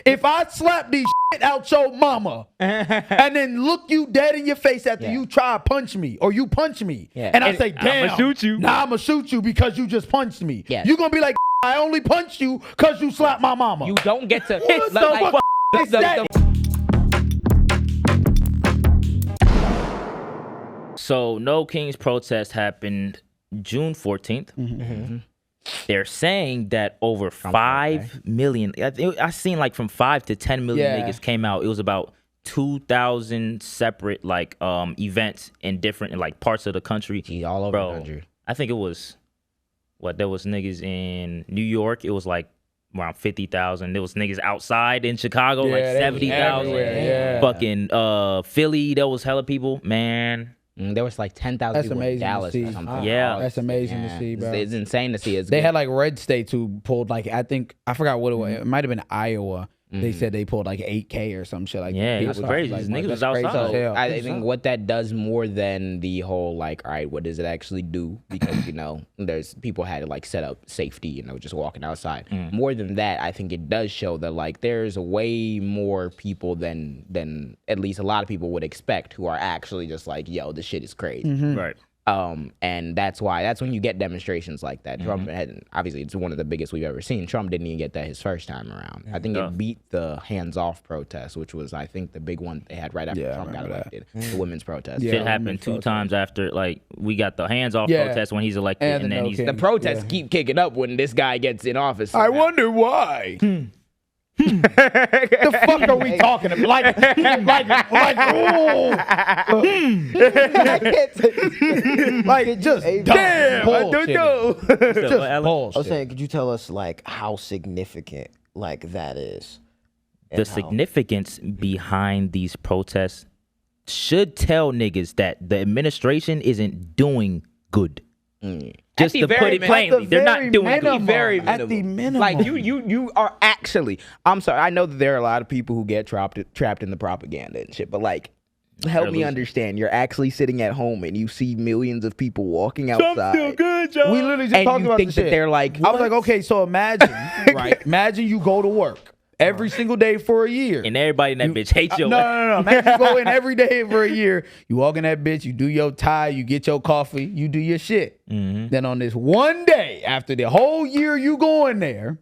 If I slap these shit out your mama and then look you dead in your face after you try to punch me or you punch me, and I say, damn, I'ma shoot you. Nah, I'm gonna shoot you because you just punched me. Yes. You gonna be like, I only punched you because you slapped my mama. You don't get to. What the fuck is that? So No Kings protest happened June 14th. They're saying that over 5 million, I seen like from 5 to 10 million niggas came out. It was about 2,000 separate like events in different like parts of the country. Gee, all over the country. I think it was there was niggas in New York. It was like around 50,000. There was niggas outside in Chicago, like 70,000. Fucking Philly, there was hella people, man. There was like 10,000 people in Dallas or something. Yeah. That's amazing to see, bro. It's insane to see. They had like red states who pulled like, I forgot what it was. It might have been Iowa. They said they pulled like 8K or some shit like that. Yeah, that's crazy. Like, Niggas was crazy outside. as hell. I think what that does more than the whole like, all right, what does it actually do? Because there's people had to like set up safety, just walking outside. More than that, I think it does show that like there's way more people than at least a lot of people would expect who are actually just like, yo, this shit is crazy. Right. And that's when you get demonstrations like that. Trump obviously it's one of the biggest we've ever seen. Trump didn't even get that his first time around. I think it beat the hands-off protest, which was I think the big one they had right after Trump got elected. The women's protest. Shit happened 2 times after like we got the hands-off protest when he's elected, and then the protests keep kicking up when this guy gets in office. I wonder why. The fuck are we talking about? Like, just damn. I don't know. I was saying, could you tell us like how significant like that is? The significance behind these protests should tell niggas that the administration isn't doing good. Just to put it plainly, they're not doing good. Very minimum. At the minimum. Like you are actually. I'm sorry. I know that there are a lot of people who get trapped in the propaganda and shit, but like, help me understand. You're actually sitting at home and you see millions of people walking outside. Still good, John. We literally just talked about this shit. They're like, I was like, okay, so imagine, right? Imagine you go to work every single day for a year. And everybody in that bitch hates your No. Imagine you go in every day for a year. You walk in that bitch, you do your tie, you get your coffee, you do your shit. Then on this one day, after the whole year you go in there,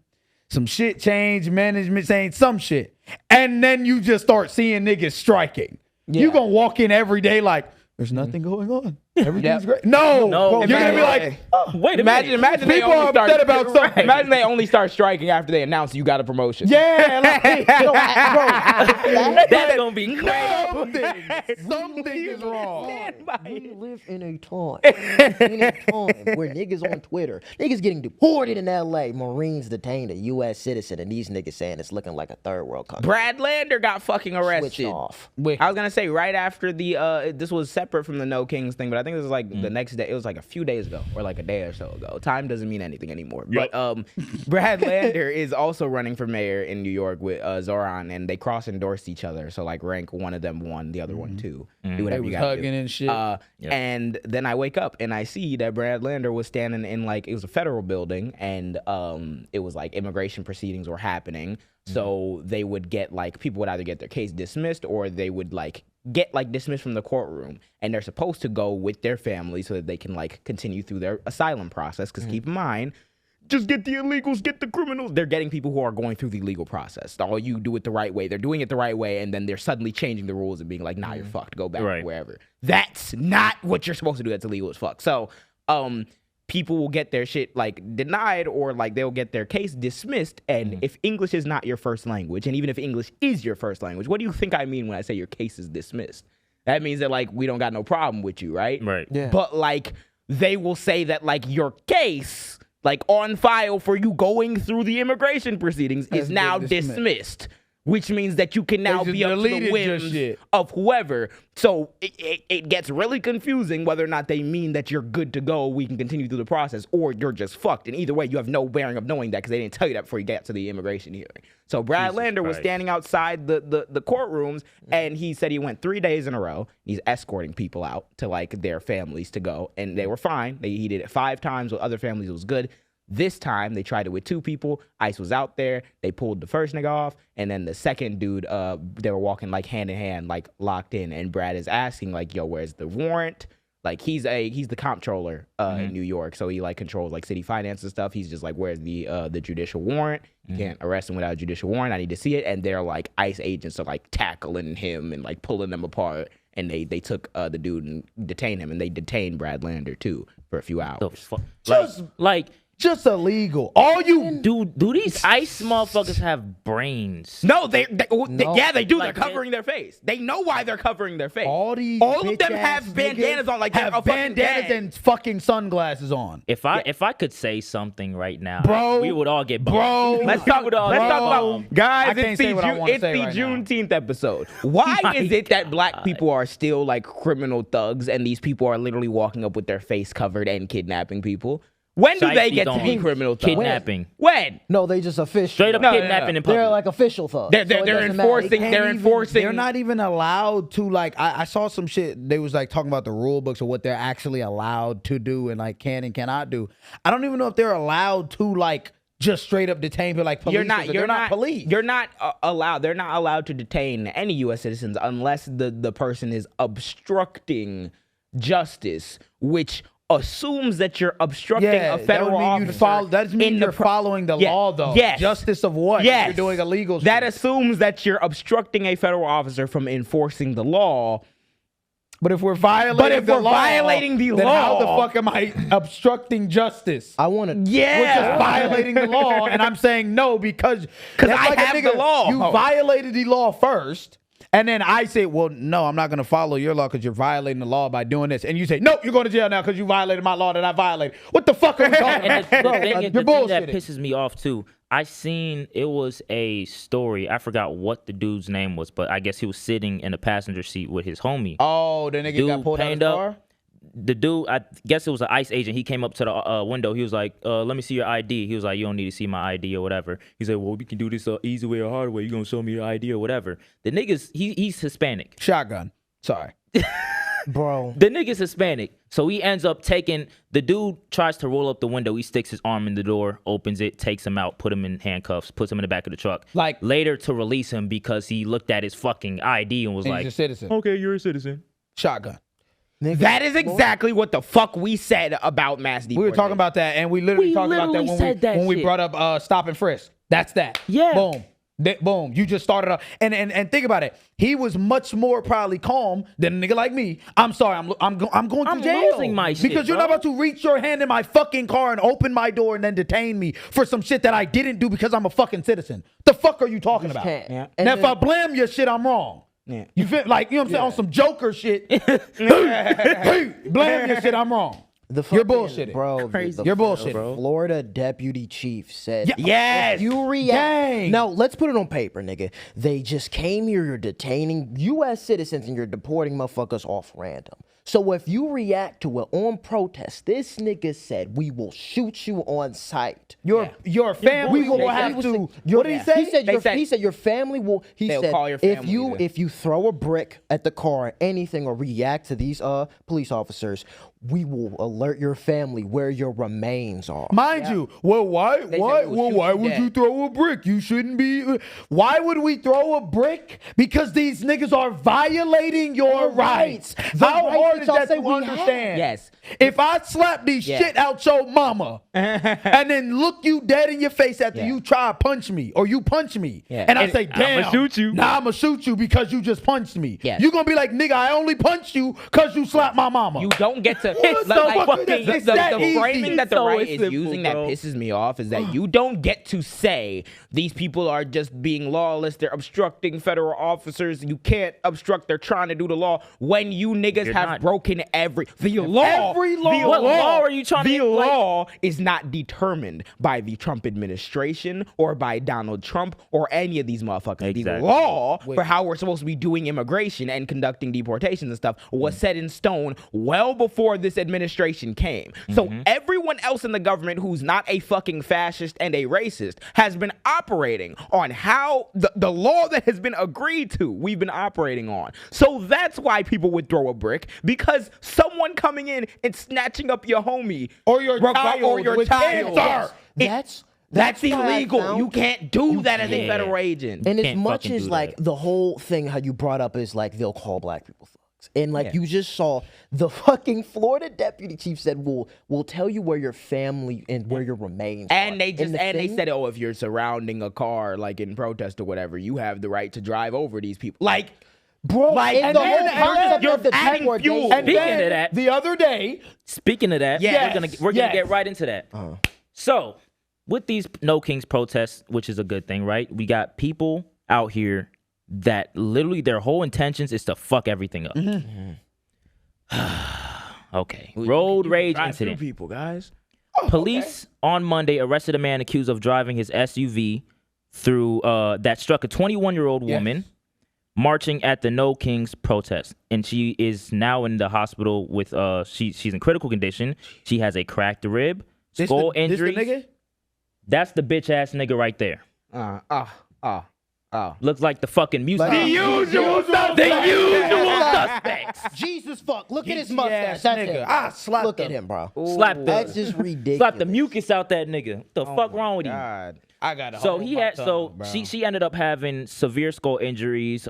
some shit changed, management saying some shit. And then you just start seeing niggas striking. You gonna walk in every day like, there's nothing going on. Everything's great. No. You're gonna be like, wait a minute. Imagine people are upset about something. Imagine they only start striking after they announce you got a promotion. Yeah, like, bro, That's gonna be crazy. something is wrong. We live in a time where niggas on Twitter, niggas getting deported in LA, Marines detained a U.S. citizen, and these niggas saying it's looking like a third world country. Brad Lander got fucking arrested. Switch off. I was gonna say right after the this was separate from the No Kings thing, but I think this was like the next day. It was like a few days ago or like a day or so ago. Time doesn't mean anything anymore. But Brad Lander is also running for mayor in New York with Zoran, and they cross endorsed each other. So like rank one of them won, the other one two. Do whatever They you was gotta hugging do. and shit. And then I wake up and I see that Brad Lander was standing in like it was a federal building, and it was like immigration proceedings were happening. So they would get like people would either get their case dismissed or they would like get like dismissed from the courtroom, and they're supposed to go with their family so that they can like continue through their asylum process. Because keep in mind, just get the illegals, get the criminals. They're getting people who are going through the legal process. All you do it the right way. They're doing it the right way, and then they're suddenly changing the rules and being like, nah, you're fucked. Go back to wherever. That's not what you're supposed to do. That's illegal as fuck. So people will get their shit like denied, or like they'll get their case dismissed. And if English is not your first language, and even if English is your first language, what do you think I mean when I say your case is dismissed? That means that like we don't got no problem with you, right? Right. Yeah. But like they will say that like your case like on file for you going through the immigration proceedings is now dismissed. Which means that you can now be up to the whims of whoever. So it gets really confusing whether or not they mean that you're good to go, we can continue through the process, or you're just fucked. And either way, you have no bearing of knowing that because they didn't tell you that before you got to the immigration hearing. So Brad Lander was standing outside the courtrooms, and he said he went 3 days in a row. He's escorting people out to like their families to go, and they were fine. He did it 5 times with other families. It was good. This time they tried it with 2 people. ICE was out there. They pulled the first nigga off, and then the second dude, they were walking like hand in hand, like locked in. And Brad is asking like, "Yo, where's the warrant?" Like he's the comptroller in New York, so he like controls like city finance and stuff. He's just like, "Where's the judicial warrant? You can't arrest him without a judicial warrant. I need to see it." And they're like ICE agents are like tackling him and like pulling them apart. And they took the dude and detained him, and they detained Brad Lander too for a few hours. Just illegal. All you do these ICE motherfuckers have brains? No, they do. Like, They're covering their face. They know why they're covering their face. All of them have bandanas on, like have bandanas and fucking sunglasses on. If I could say something right now, bro, we would all get bombed. Bro, let's talk about guys. It's the Juneteenth episode. Why is it that black people are still like criminal thugs, and these people are literally walking up with their face covered and kidnapping people? When do they get to be criminal thugs? Kidnapping. When? No, they just official. Straight up kidnapping in public. They're like official thugs. They're enforcing. They're not even allowed to like. I saw some shit. They was like talking about the rule books of what they're actually allowed to do and like can and cannot do. I don't even know if they're allowed to like just straight up detain people like police. You're not police. You're not allowed. They're not allowed to detain any U.S. citizens unless the person is obstructing justice, which assumes that you're obstructing a federal officer. That means you're following the law, though. Yes. Justice of what? Yes. You're doing illegal shit. That assumes that you're obstructing a federal officer from enforcing the law. But if we're violating the law, then how the fuck am I obstructing justice? I want to. Yeah. We're just violating the law, and I'm saying no because I have the law. You violated the law first. And then I say, well, no, I'm not going to follow your law because you're violating the law by doing this. And you say, nope, you're going to jail now because you violated my law that I violated. What the fuck are we talking about? The thing that pisses me off, too, I seen it was a story. I forgot what the dude's name was, but I guess he was sitting in the passenger seat with his homie. Oh, the nigga got pulled out of the car? The dude, I guess it was an ICE agent. He came up to the window. He was like, let me see your ID. He was like, you don't need to see my ID or whatever. He said, well, we can do this easy way or hard way. You going to show me your ID or whatever. The nigga's, he's Hispanic. Shotgun. Sorry. Bro. The nigga's Hispanic. So he ends up taking, the dude tries to roll up the window. He sticks his arm in the door, opens it, takes him out, put him in handcuffs, puts him in the back of the truck. Like later to release him because he looked at his fucking ID and was like, he's a citizen. Okay, you're a citizen. Shotgun. Nigga, that is exactly what the fuck we said about mass deportation. We were talking about that, and we literally talked about that when we brought up stop and frisk. That's that. Yeah. Boom. Boom. You just started up. And think about it. He was much more probably calm than a nigga like me. I'm sorry. I'm going to jail. Losing my shit, because you're not about to reach your hand in my fucking car and open my door and then detain me for some shit that I didn't do because I'm a fucking citizen. The fuck are you talking about? Yeah. Now, if I blame your shit, I'm wrong. Yeah. You feel like, you know what I'm saying, on some Joker shit. Hey, blame your shit, I'm wrong. You're bullshitting. Bro. You're bullshitting. The Florida deputy chief said, yes, if you react. Now, let's put it on paper, nigga. They just came here, you're detaining U.S. citizens and you're deporting motherfuckers off random. So if you react to it on protest, this nigga said, we will shoot you on sight. Your family will have to. What did he say? He said your family will. He said call your family if you throw a brick at the car or anything or react to these police officers, we will alert your family where your remains are. Mind you, why would you throw a brick? You shouldn't be. Why would we throw a brick? Because these niggas are violating your rights. How hard is that to understand? Yes. If I slap the shit out your mama and then look you dead in your face after you try to punch me or you punch me and I say, damn, I'ma shoot you. Nah, I'ma shoot you because you just punched me. Yes. You gonna be like, nigga, I only punched you because you slapped my mama. You don't get to. The framing that the right is using that pisses me off is that you don't get to say these people are just being lawless. They're obstructing federal officers. You can't obstruct. They're trying to do the law when you niggas have broken the law. Every law. What law are you trying to? The law is not determined by the Trump administration or by Donald Trump or any of these motherfuckers. Exactly. The law for how we're supposed to be doing immigration and conducting deportations and stuff was set in stone well before this administration came. So everyone someone else in the government who's not a fucking fascist and a racist has been operating on how the law that has been agreed to, we've been operating on. So that's why people would throw a brick, because someone coming in and snatching up your homie Or your child or your with child. cancer. That's why I illegal. found- You can't do that as a can't. federal agent. And as Can't much fucking as do like that. the whole thing how you brought up is like they'll call black people thugs. And like you just saw the fucking Florida deputy chief said, we'll tell you where your family and where your remains are. And they just the they thing- said, oh, if you're surrounding a car like in protest or whatever, you have the right to drive over these people. Like, bro, like, and the whole then concept you're of the adding 10 word fuel. day- And Speaking then of that- the other day, Speaking of that, Yes, we're gonna yes. get right into that. So, with these No Kings protests, which is a good thing, right? We got people out here that literally their whole intentions is to fuck everything up. Okay. Road rage drive through incident. people, guys. Police on Monday arrested a man accused of driving his SUV through that struck a 21-year-old woman marching at the No Kings protest, and she is now in the hospital with she's in critical condition. She has a cracked rib, skull this the injuries. nigga? That's the bitch ass nigga right there. Looks like the fucking music. The usual The usual suspects. Jesus fuck. Look at his Geeky mustache. ass That's nigga. him. I slapped Look at him. him, bro. Slap That's the just ridiculous. slap the mucus out that nigga. What the fuck wrong with you? God. I got a So hold he my had tongue, bro. she ended up having severe skull injuries,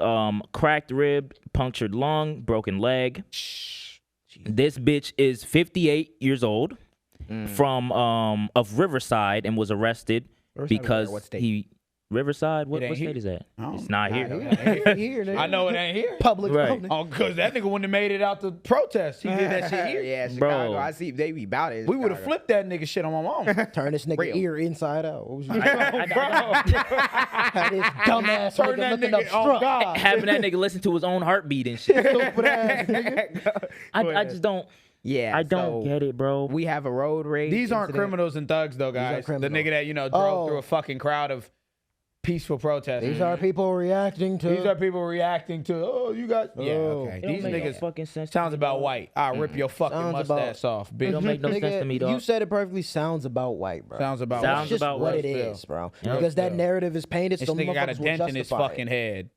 cracked rib, punctured lung, broken leg. This bitch is 58 years old, from of Riverside, and was arrested because What state? he Riverside. What It ain't state here. is that? Oh, It's not here. Here, nigga. I know it ain't here. Public Right. building. Oh, because that nigga wouldn't have made it out the protest. He did that shit here. Yeah, Chicago. Bro. I see they be about it. in We would have Chicago. flipped that nigga shit on my mom. Turn this nigga Real. ear inside out. What was you I- Had this dumbass Turn nigga that looking up nigga, oh struck. God. having that nigga listen to his own heartbeat and shit. Stupid ass nigga. I just don't. Yeah, I don't so get it, bro. We have a road rage. These aren't incident. criminals and thugs, though, guys. The criminals. nigga that, drove Oh. through a fucking crowd of peaceful protesters. These are people reacting to. These are people reacting to, oh, you got. Yeah, Oh. okay. It don't These make no niggas fucking sense. to sounds me, about bro. white. I'll rip your fucking Sounds about- mustache off, It bitch. don't make no sense to me, dog. You said it perfectly. Sounds about white, bro. Sounds about Sounds white. It's just about what white it still. is, bro. Yep. Because that Still. narrative is painted. This Some nigga got a motherfuckers will dent in his justify fucking it. head.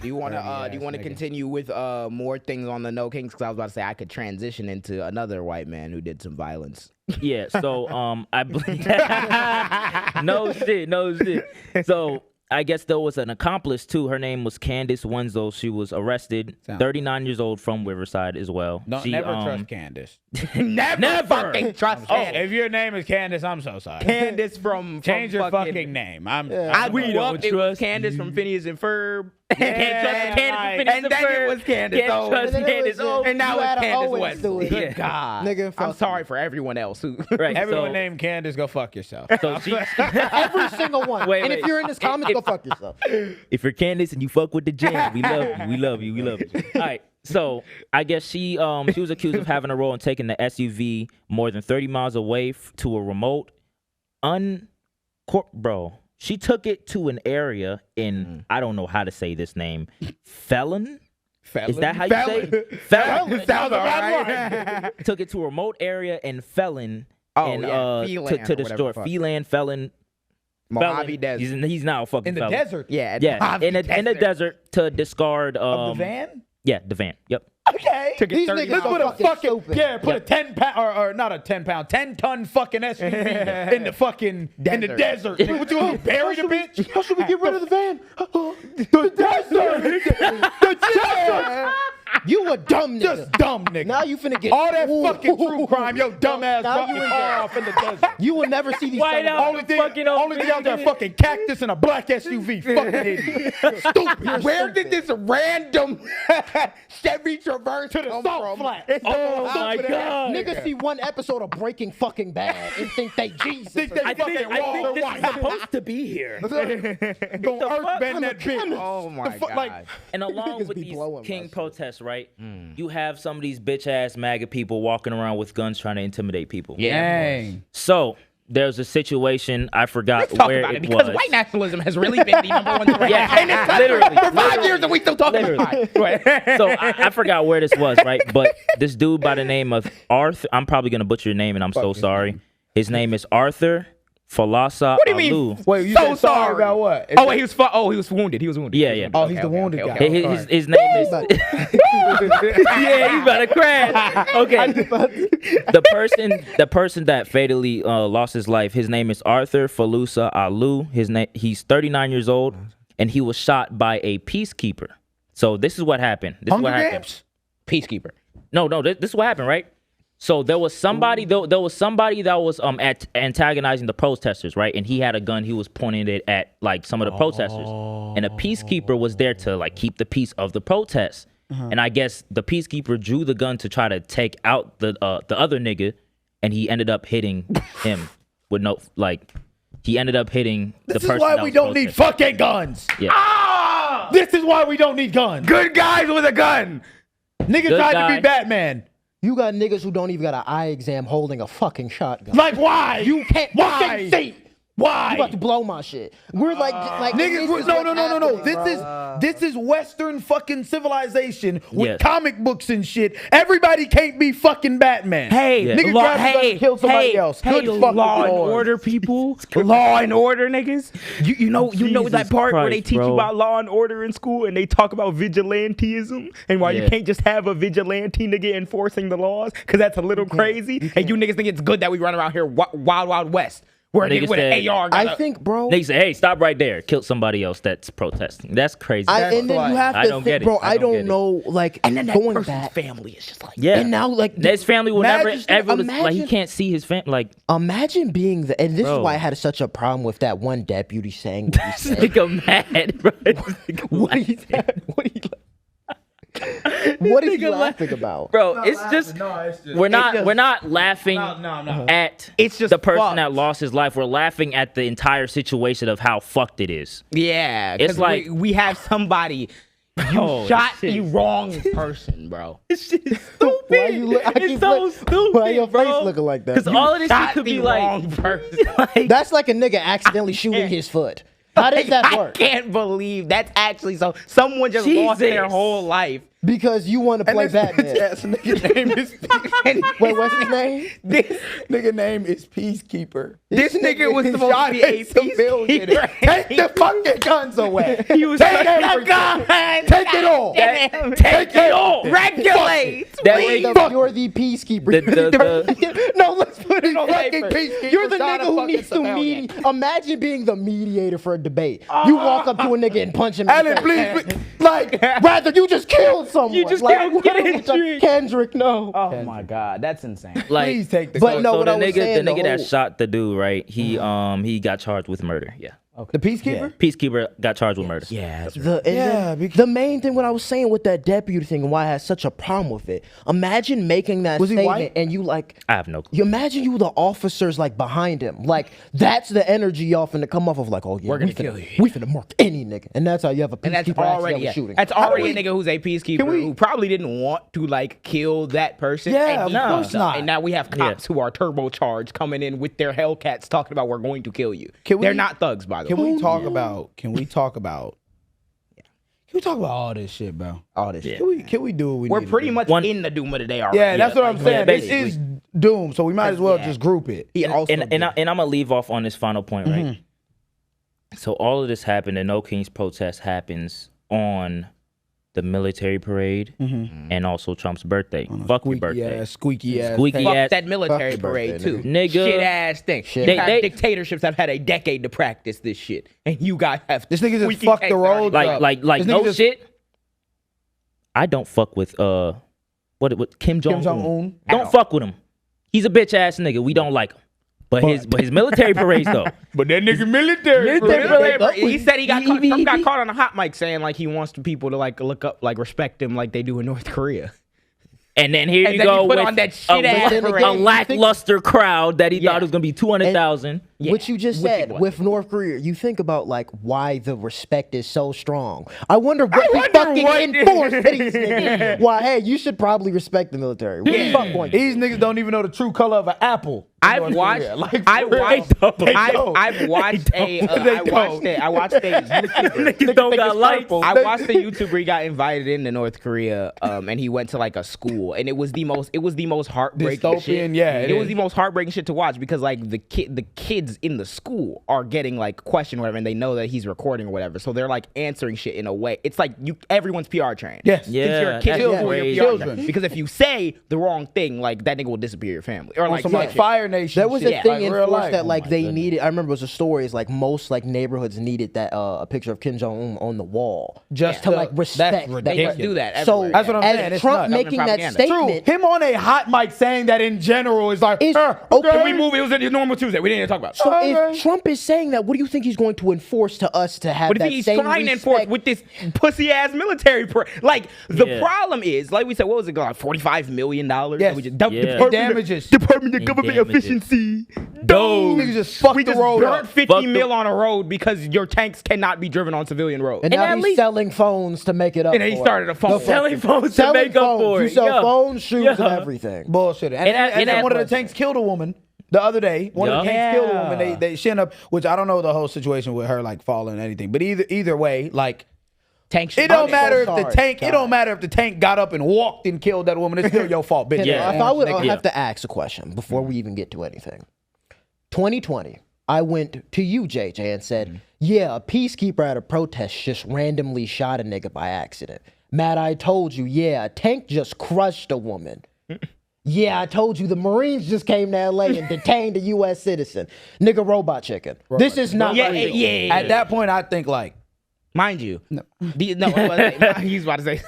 Do you want to Dirty do you want to ass nigga. continue with more things on the No Kings? Because I was about to say I could transition into another white man who did some violence. Yeah, so I believe no shit. So I guess there was an accomplice too. Her name was Candace Wenzel. She was arrested, 39 years old, from Riverside as well. Don't She, never trust Candace. Never fucking trust Oh, Candace. if your name is Candace, I'm so sorry. Candace from Change your fucking fucking name. I I'm grew don't up. It was trust Candace from Phineas and Ferb. Can't trust Candace from Phineas and then it was Candace. Can't oh, trust And then it Candace. was, Oh, and now you it's add a Candace O West. into it. Good Yeah. God. Nigga, I'm fuck sorry for everyone else who. right. Everyone so, named Candace, go fuck yourself. So she, Every single one. Wait, and wait. if you're in this comments, go fuck yourself. if you're Candace and you fuck with the jam, we love you. We love you. We love you. All right. So I guess she was accused of having a role in taking the SUV more than 30 miles away to a remote bro. She took it to an area in I don't know how to say this name. Felon? Is that how you say it? Felon. Sounds all right. Took it to a remote area in Felon. Oh, and, yeah, Phelan to or destroy whatever the fuck. Phelan, Felon. Mojave Desert. He's now a fucking In the felon. desert. Yeah, Yeah, in the desert to discard Of the van? Yeah, the van. Yep. Okay. These niggas Let's are put a fucking fucking stupid. put a 10 pound or not a 10-ton fucking SUV in the fucking in the desert. What you gonna bury the bitch? How should we get rid of the van? The desert. The desert. You a dumb nigga. Just dumb nigga. Now you finna get all that Ooh. fucking true crime, yo dumb ass Now dropped you your in car jail. off in the desert. You will never see these. White seven- out. Only thing out there, fucking cactus and a black SUV. Fucking idiot. Stupid. Where did this random Chevy Traverse To the come salt from? flat. Oh my God. Niggas see one episode of Breaking fucking Bad and think they Jesus. Think or they I fucking think Walter this White. is supposed to be here. Gonna earth bend that bitch. Oh my The fuck, God. like, And along Niggas with be these blowing King my shit. protests, right? You have some of these bitch ass MAGA people walking around with guns trying to intimidate people. dang. So there's a situation, I forgot Let's talk where about it it because was. white nationalism has really been the number one threat. Yeah, in this country literally, for 5 years and we still talking about it. So I forgot where this was, right? But this dude by the name of Arthur, I'm probably gonna butcher your name, and I'm so sorry. His name is Arthur Falasa What do you mean? Alu. Wait, you So said sorry sorry. about what? Oh, wait, he was wounded. He was wounded. Yeah, yeah. Oh, he's the wounded guy. His name is yeah, he better crash. Okay. The person that fatally lost his life, his name is Arthur Falasa Alu. He's 39 years old, and he was shot by a peacekeeper. So this is what happened. This is Hunger what happened. Games? Peacekeeper. No, this is what happened, right? So there was somebody that was antagonizing the protesters, right? And he had a gun. He was pointing it at like some of the protesters, and a peacekeeper was there to like keep the peace of the protests. And I guess the peacekeeper drew the gun to try to take out the other nigga, and he ended up hitting him with no like. He ended up hitting the person. This is why that we was don't need protesting. fucking guns. Yeah. Ah! This is why we don't need guns. Good guys with a gun. Nigga Good tried guy. to be Batman. You got niggas who don't even got an eye exam holding a fucking shotgun. Like why? You can't Why? fucking see. Why? You about to blow my shit. We're like Niggas, this is no. what's happening, This is Western fucking civilization with Yes. comic books and shit. Everybody can't be fucking Batman. Hey, Yeah. Nigga tried to fucking kill somebody else. Good fucking law and Lord. order people. Law and order niggas. You know Jesus that part where they Christ, teach bro. you about law and order in school and they talk about vigilantism and why you Yeah. can't just have a vigilante nigga enforcing the laws because that's a little crazy. And you niggas think it's good that we run around here wild west where a Niggas nigga with said- an AR got I think, bro. They say, "Hey, stop right there! Killed somebody else that's protesting." That's crazy. And then you have I to don't think, get it. bro. I I don't get don't it. know, like, and then that going person's back. family is just like Yeah, And now, like, his family will never imagine- ever like he imagine- can't see his family. Like Imagine being the, and this Bro. is why I had such a problem with that one deputy saying what he this said. nigga mad, bro. This nigga What mad. he said? What is he nigga laughing about? Bro, it's just we're not laughing at It's just the person fucked. that lost his life. We're laughing at the entire situation of how fucked it is. yeah. It's 'cause like- we have somebody. You Oh, shot shit. the wrong person, bro. This shit is stupid. Why you look- I it's keep so look- stupid, why your bro. face looking like that? Because all of this shit Shot could the be like, wrong person. like That's like a nigga accidentally shooting his foot. How does that work? I can't believe that's actually so. Someone just lost their Jesus. whole life. Because you want to play Batman. Nigga name is Wait, what's his name? This nigga name is Peacekeeper. nigga was supposed to be a civilian. peacekeeper. Take the fucking guns away. He was Take like, everything. "God, Take it all. damn, Take it all. regulate. that please." way- You're the peacekeeper. The- No, let's put it on Fucking paper. peacekeeper You're the shot a nigga who fucking needs to civilian. mediate. Imagine being the mediator for a debate. You walk up to a nigga and punch him in Alan, the face. please, like, Rather, you just killed someone. You just like, killed what- Kendrick. Kendrick, no. Oh my God, that's insane. like please take the But guns. no, so what the I was nigga, saying, the the nigga that whole- shot the dude, right? He got charged with murder. Yeah, The Peacekeeper? peacekeeper got charged with murder. Yeah, that's The main thing, what I was saying with that deputy thing and why I had such a problem with it. Imagine making that Was he statement white? and you like. I have no clue. You imagine you the officers like behind him. Like that's the energy y'all finna come off of like, oh yeah, We're gonna we finna, kill you. We finna mark any nigga. And that's how you have a And that's peacekeeper already accidentally shooting. that's already a we- nigga who's a peacekeeper who probably didn't want to like kill that person. Yeah, and he of course does. not. And now we have cops who are turbocharged coming in with their Hellcats talking about we're going to kill you. Can we- They're not thugs, by the Can way. we talk about? Can we talk about all this shit, bro? All this Yeah. shit. Can we do what we We're need to pretty do? much One- in the doom of the day already. Yeah, that's what I'm like, saying. yeah, This basically. is doom, so we might as well Yeah. just group it. He also And I'm gonna leave off on this final point, right? So all of this happened, and No King's protest happens on the military parade and also Trump's birthday. Fuck your birthday. Squeaky ass. Squeaky fuck ass. that military Fuck the parade birthday, too. nigga. Shit ass thing. Shit. You have They- dictatorships that have had a decade to practice this shit, and you guys have This nigga just squeaky fucked the tanks already. roads like up. like This nigga no just- shit. I don't fuck with what Kim Jong Un. Jong-un? Don't fuck with him. He's a bitch ass nigga. We don't like him. But his military parades though. But that nigga military. He said Trump got caught on a hot mic saying like he wants the people to like look up, like respect him like they do in North Korea. And then here And you then go you put with on that a, shit ass a parade. lackluster crowd that he Yeah. thought was gonna be 200,000. what you just Which said one? with North Korea, you think about like why the respect is so strong. I wonder what we wonder fucking what- enforce to these niggas. Why, hey, you should probably respect the military. What the fuck going These niggas don't even know the true color of an apple. I've watched. I watched a YouTuber. don't got lights. I watched the YouTuber. He got invited into North Korea, and he went to like a school, and it was the most heartbreaking Dystopian, shit. yeah, it it was is. the most heartbreaking shit to watch because like the kids in the school are getting like questioned or whatever, and they know that he's recording or whatever, so they're like answering shit in a way. It's like everyone's PR trained. Yes. Since you're a Yeah, kid, that's you're crazy. PR Children. trained. Because if you say the wrong thing, like that nigga will disappear your family or like Some like Fire Nation. There was shit, a thing like in real force life. that like Oh my they goodness. needed. I remember it was a story. It's like most like neighborhoods needed that a picture of Kim Jong Un on the wall Just to to- like that's respect. ridiculous. They do that So everywhere. That's what I'm saying. as It's Trump nuts. making that Propaganda. True. statement, Him on a hot mic saying that in general is like, It's- okay. Can we move? It was a normal Tuesday. We didn't even talk about it. so Okay. if Trump is saying that, what do you think he's going to enforce to us to have But that if he's same trying to respect? enforce with this pussy ass military, like the Yeah. problem is, like we said, what was it, like $45 million? Yes. We just Yeah. Damages. Department of In Government damages. Efficiency. Those niggas just fucked We the just road burnt up. 50 Fuck mil on a road because your tanks cannot be driven on civilian roads. And now at he's least- selling phones to make it up. And then he for it. started a phone. Selling phones to Selling make up phones. for You it. sell Yeah. phones, shoes, Yeah. and everything. Bullshit. And And then one of the that- tanks killed a woman the other day. One of the Yeah. tanks killed a woman. She ended up, which I don't know the whole situation with her like falling or anything. But either way, like Tanks. it don't so matter if sorry, the tank. God. It don't matter if the tank got up and walked and killed that woman. It's still your fault, bitch. Yeah. If I would Nigga. have to ask a question before we even get to anything. 2020, I went to you, JJ, and said, yeah, a peacekeeper at a protest just randomly shot a nigga by accident. Matt, I told you, yeah, a tank just crushed a woman. Yeah, I told you the Marines just came to LA and detained a U.S. citizen. Nigga, robot chicken. This is not Yeah, real. yeah. At that point, I think like, Mind you, he's about to say.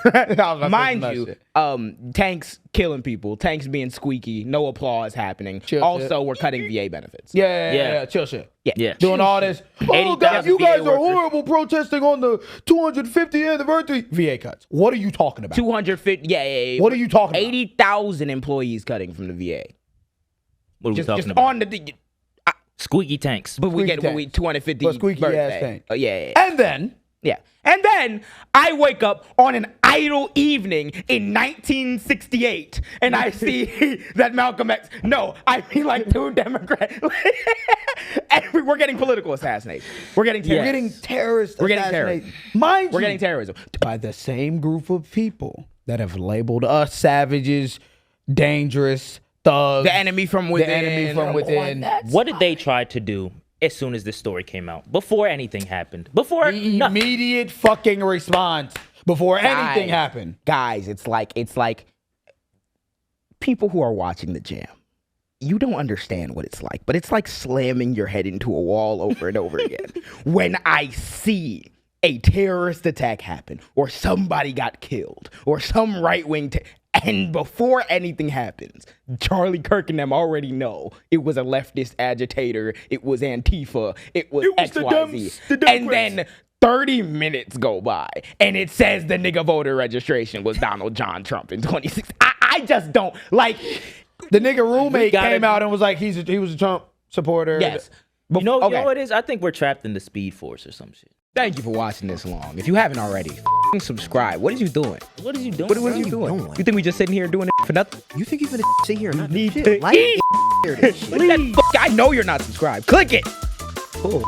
Mind some you, shit. tanks killing people, tanks being squeaky, no applause happening. Chill also, shit. we're cutting VA benefits. yeah, chill shit. Yeah. Doing all this. Oh, guys, 80,000 you guys VA are workers. horrible protesting on the 250th anniversary. VA cuts. What are you talking about? 250. Yeah. What are you talking about? 80,000 employees cutting from the VA. What are we Just talking about? on the. Squeaky tanks. But we Squeaky get tanks. 250 But squeaky birthday. ass tank. Yeah. And then Yeah. And then I wake up on an idle evening in 1968 and I see that Malcolm X, no, I mean like two Democrats. And we're getting political assassination. We're getting we're terrorism. getting terrorists. We're getting assassinated. Mind We're you, getting terrorism. by the same group of people that have labeled us savages, dangerous, thugs. The enemy from within. The enemy from within. What did they try to do as soon as this story came out? Before anything happened. Before nothing. Immediate fucking response before anything happened. Guys, it's like people who are watching the JAAM. You don't understand what it's like, but it's like slamming your head into a wall over and over again. When I see a terrorist attack happen, or somebody got killed, or some right-wing, and before anything happens, Charlie Kirk and them already know it was a leftist agitator, it was Antifa, it was XYZ. And then 30 minutes go by, and it says the nigga voter registration was Donald John Trump in 2016. I just don't, like... The nigga roommate gotta- came out and was like, he was a Trump supporter. Yes. You know Okay. what it is? I think we're trapped in the Speed Force or some shit. Thank you for watching this long. If you haven't already, f***ing subscribe. What is you doing? What are you doing? What are you doing? You think we just sitting here doing it for nothing? You think you're gonna sit here and not do Need shit? to Like, eat. hear this shit. What that fuck? I know you're not subscribed. Click it. Cool.